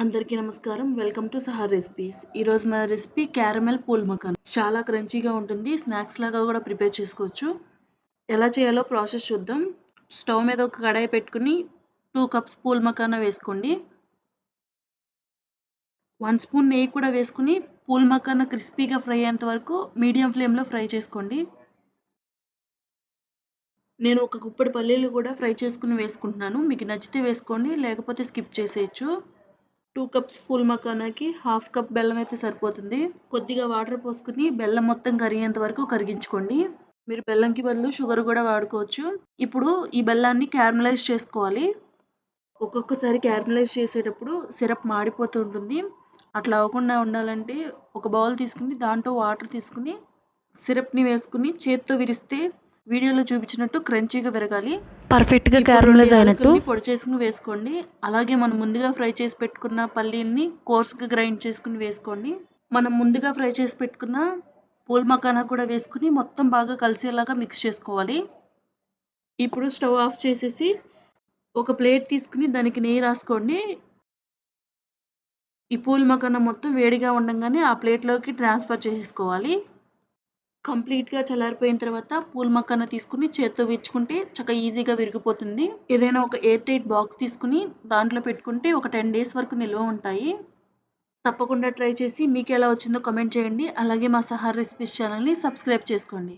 అందరికీ నమస్కారం. Welcome to Sahar recipes. ఈరోజు మన రెసిపీ క్యారమెల్ పూల్ మకాన్. చాలా క్రంచీగా ఉంటుంది. స్నాక్స్ లాగా కూడా ప్రిపేర్ చేసుకోవచ్చు. ఎలా చేయాలో ప్రాసెస్ చూద్దాం. స్టవ్ మీద ఒక కడాయి పెట్టుకుని 2 కప్స్ పూల్ మకానా వేసుకోండి. 1 స్పూన్ నెయ్యి కూడా వేసుకుని పూల్ మకానా క్రిస్పీగా ఫ్రై అయ్యేంత వరకు మీడియం ఫ్లేమ్లో ఫ్రై చేసుకోండి. నేను ఒక గుప్పెడు పల్లీలు కూడా ఫ్రై చేసుకుని వేసుకుంటున్నాను. మీకు నచ్చితే వేసుకోండి, లేకపోతే స్కిప్ చేసేయచ్చు. 2 కప్స్ ఫుల్ మకానాకి హాఫ్ కప్ బెల్లం అయితే సరిపోతుంది. కొద్దిగా వాటర్ పోసుకుని బెల్లం మొత్తం కరిగేంత వరకు కరిగించుకోండి. మీరు బెల్లంకి బదులు షుగర్ కూడా వాడుకోవచ్చు. ఇప్పుడు ఈ బెల్లాన్ని క్యారమలైజ్ చేసుకోవాలి. ఒక్కొక్కసారి క్యారమలైజ్ చేసేటప్పుడు సిరప్ మాడిపోతూ ఉంటుంది. అట్లా అవ్వకుండా ఉండాలంటే ఒక బౌల్ తీసుకుని దాంట్లో వాటర్ తీసుకుని సిరప్ని వేసుకుని చేత్తో విరిస్తే వీడియోలో చూపించినట్టు క్రంచీగా విరగాలి. పర్ఫెక్ట్గా క్యారమలైజ్ అయినట్టు పొడి చేసుకుని వేసుకోండి. అలాగే మనం ముందుగా ఫ్రై చేసి పెట్టుకున్న పల్లీని కోర్స్గా గ్రైండ్ చేసుకుని వేసుకోండి. మనం ముందుగా ఫ్రై చేసి పెట్టుకున్న పూల్ మకానా కూడా వేసుకుని మొత్తం బాగా కలిసేలాగా మిక్స్ చేసుకోవాలి. ఇప్పుడు స్టవ్ ఆఫ్ చేసేసి ఒక ప్లేట్ తీసుకుని దానికి నెయ్యి రాసుకోండి. ఈ పూల్ మకానా మొత్తం వేడిగా ఉండగానే ఆ ప్లేట్లోకి ట్రాన్స్ఫర్ చేసేసుకోవాలి. కంప్లీట్‌గా చల్లారిపోయిన తర్వాత పూల్ మకానా తీసుకుని చేత్తో విరుచుకుంటే చక్కగా ఈజీగా విరిగిపోతుంది. ఏదైనా ఒక ఎయిర్ టైట్ బాక్స్ తీసుకుని దాంట్లో పెట్టుకుంటే ఒక 10 డేస్ వరకు నిల్వ ఉంటాయి. తప్పకుండా ట్రై చేసి మీకెలా వచ్చిందో కామెంట్ చేయండి. అలాగే మా సహార్ రెసిపీస్ ఛానల్‌ని సబ్స్క్రైబ్ చేసుకోండి.